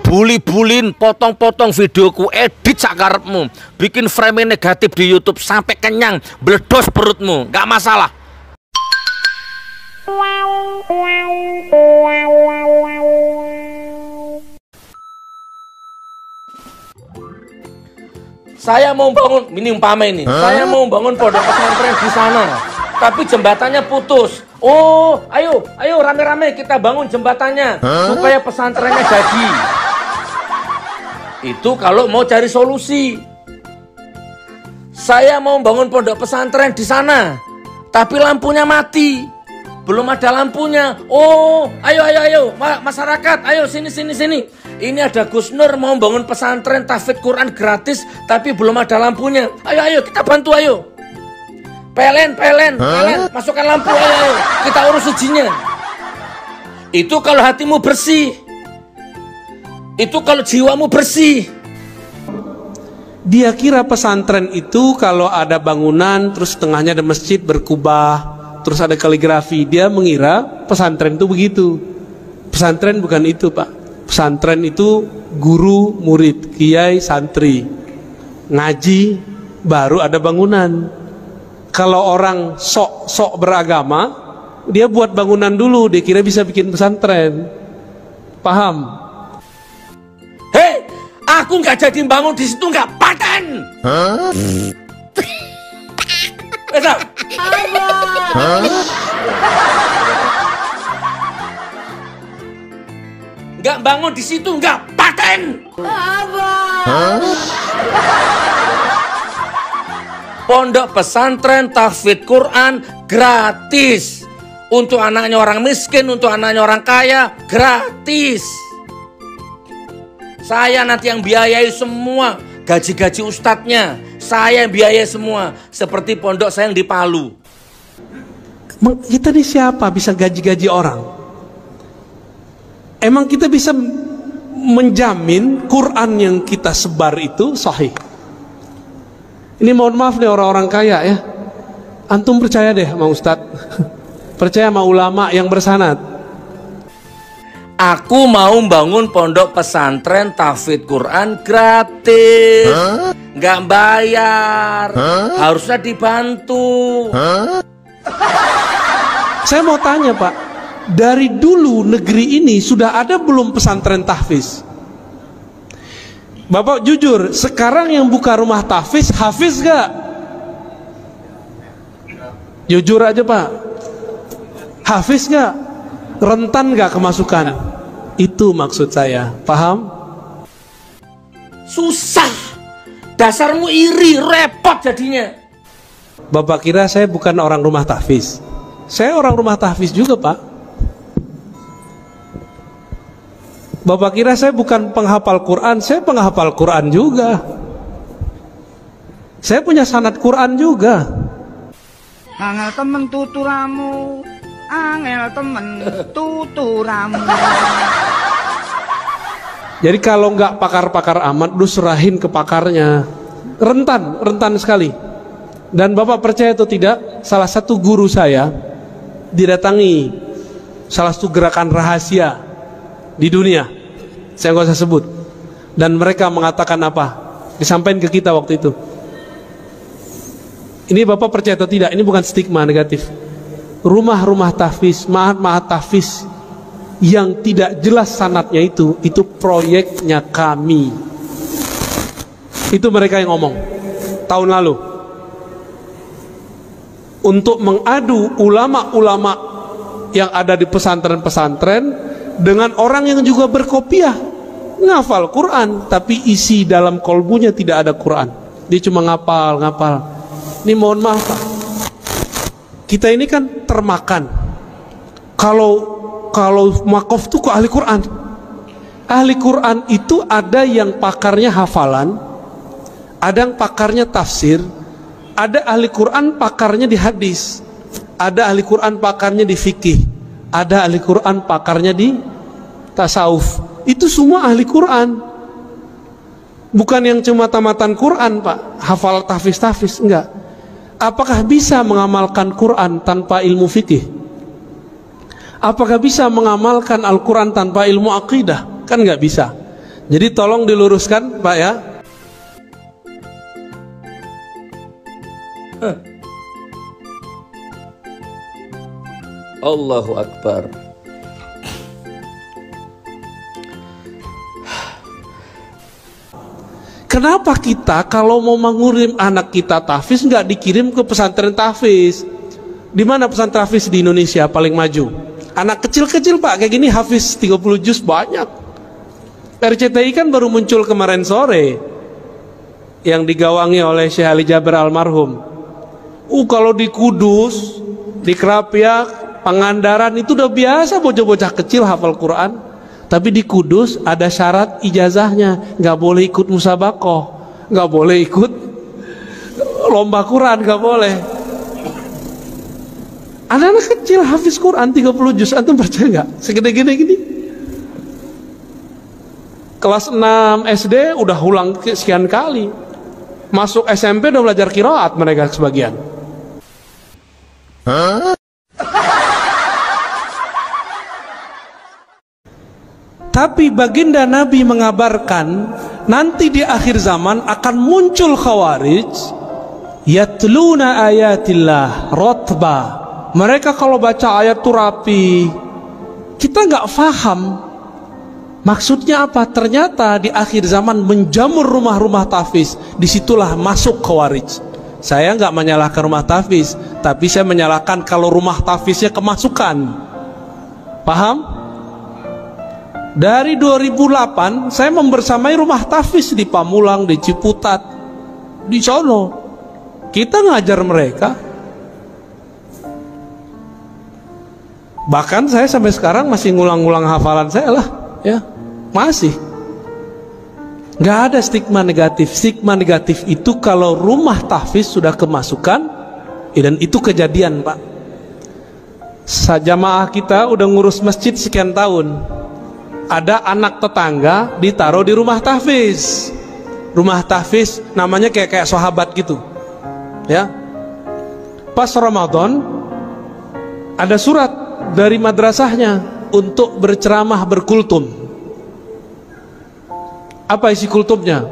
Buli-bulin, potong-potong videoku, edit sakarepmu, bikin frame negatif di YouTube sampai kenyang, bledos perutmu, gak masalah. Saya mau bangun, ini umpama ini, saya mau bangun pondok pesantren di sana, tapi jembatannya putus. Oh, ayo rame-rame kita bangun jembatannya supaya pesantrennya jadi. Itu kalau mau cari solusi. Saya mau bangun pondok pesantren di sana, tapi lampunya mati, belum ada lampunya. Oh, ayo, masyarakat, ayo sini. Ini ada Gus Nur mau bangun pesantren tahfidz Quran gratis, tapi belum ada lampunya. Ayo, kita bantu, ayo. PLN, masukkan lampu, ayo, kita urus izinnya. Itu kalau hatimu bersih. Itu kalau jiwamu bersih. Dia kira pesantren itu kalau ada bangunan, terus tengahnya ada masjid berkubah, terus ada kaligrafi. Dia mengira pesantren itu begitu. Pesantren bukan itu, Pak. Pesantren itu guru, murid, kiai, santri, ngaji, baru ada bangunan. Kalau orang sok beragama, dia buat bangunan dulu, dia kira bisa bikin pesantren. Paham? Hei, aku nggak jadi bangun di situ, nggak paten. Nggak bangun di situ, nggak paten. Pondok pesantren tahfidz Quran gratis. Untuk anaknya orang miskin, untuk anaknya orang kaya, gratis. Saya nanti yang biayai semua, gaji-gaji ustadznya, saya yang biayai semua. Seperti pondok saya yang di Palu. Kita ini siapa bisa gaji-gaji orang? Emang kita bisa menjamin Quran yang kita sebar itu sahih? Ini mohon maaf nih orang-orang kaya ya. Antum percaya deh sama ustadz. Percaya sama ulama yang bersanad. Aku mau bangun pondok pesantren tahfidz Quran gratis, nggak bayar, harusnya dibantu. Saya mau tanya Pak, dari dulu negeri ini sudah ada belum pesantren tahfidz? Bapak jujur, sekarang yang buka rumah tahfidz, hafiz gak? Jujur aja Pak, hafiz gak? Rentan gak kemasukan? Itu maksud saya, paham? Susah, dasarmu iri, repot jadinya. Bapak kira saya bukan orang rumah tahfidz? Saya orang rumah tahfidz juga Pak. Bapak kira saya bukan penghafal Quran? Saya penghafal Quran juga. Saya punya sanad Quran juga. Angel temen tuturamu, angel temen tuturamu. Jadi kalau nggak pakar-pakar amat, lu serahin ke pakarnya. Rentan sekali. Dan Bapak percaya atau tidak, salah satu guru saya didatangi salah satu gerakan rahasia di dunia, saya nggak usah sebut, dan mereka mengatakan apa, disampaikan ke kita waktu itu. Ini Bapak percaya atau tidak, ini bukan stigma negatif. Rumah-rumah tahfidz, ma'had tahfidz yang tidak jelas sanadnya itu proyeknya kami. Itu mereka yang ngomong tahun lalu, untuk mengadu ulama-ulama yang ada di pesantren-pesantren dengan orang yang juga berkopiah, ngafal Quran tapi isi dalam kolbunya tidak ada Quran, dia cuma ngapal. Ini mohon maaf Pak, kita ini kan termakan. Kalau makof itu kok ahli Quran. Ahli Quran itu ada yang pakarnya hafalan, ada yang pakarnya tafsir, ada ahli Quran pakarnya di hadis, ada ahli Quran pakarnya di fikih, ada ahli Quran pakarnya di tasawuf. Itu semua ahli Quran. Bukan yang cuma tamatan Quran Pak, hafal tahfidz, enggak. Apakah bisa mengamalkan Quran tanpa ilmu fikih? Apakah bisa mengamalkan Al-Quran tanpa ilmu akidah? Kan nggak bisa. Jadi tolong diluruskan Pak ya. Allahu Akbar. Kenapa kita kalau mau mengurim anak kita tahfiz nggak dikirim ke pesantren tahfiz? Di mana pesantren tahfiz di Indonesia paling maju? Anak kecil-kecil Pak, kayak gini hafiz 30 juz banyak. RCTI kan baru muncul kemarin sore yang digawangi oleh Syekh Ali Jaber almarhum. Kalau di Kudus, di Kerapiak, Pangandaran itu udah biasa bocah-bocah kecil hafal Quran. Tapi di Kudus ada syarat ijazahnya, nggak boleh ikut musabaqah, nggak boleh ikut lomba Quran, nggak boleh. Anak-anak kecil hafiz Quran 30 juz, antum percaya nggak? Segede-gede gini. Kelas 6 SD udah ulang sekian kali. Masuk SMP udah belajar qiraat mereka sebagian. Tapi baginda Nabi mengabarkan nanti di akhir zaman akan muncul khawarij yatluna ayatillah rotba. Mereka kalau baca ayat itu rapi. Kita nggak paham maksudnya apa. Ternyata di akhir zaman menjamur rumah-rumah tahfiz. Disitulah masuk khawarij. Saya nggak menyalahkan rumah tahfiz, tapi saya menyalahkan kalau rumah tahfiznya kemasukan. Paham? Dari 2008 saya membersamai rumah tahfiz di Pamulang, di Ciputat, di sono. Kita ngajar mereka. Bahkan saya sampai sekarang masih ngulang-ngulang hafalan saya lah, ya. Masih. Nggak ada stigma negatif. Stigma negatif itu kalau rumah tahfiz sudah kemasukan, dan itu kejadian, Pak. Jamaah kita udah ngurus masjid sekian tahun. Ada anak tetangga ditaruh di rumah tahfiz. Rumah tahfiz namanya kayak sahabat gitu, ya. Pas Ramadan ada surat dari madrasahnya untuk berceramah berkultum. Apa isi kultumnya?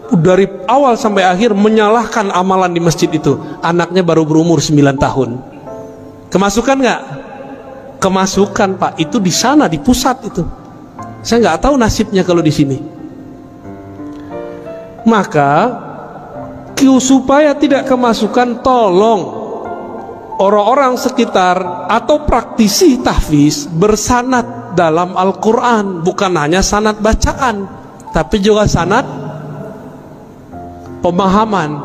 Dari awal sampai akhir menyalahkan amalan di masjid itu. Anaknya baru berumur 9 tahun. Kemasukan nggak? Kemasukan Pak. Itu di sana, di pusat itu. Saya nggak tahu nasibnya kalau di sini. Maka supaya tidak kemasukan, tolong orang-orang sekitar atau praktisi tahfiz bersanad dalam Al-Quran. Bukan hanya sanad bacaan, tapi juga sanad pemahaman.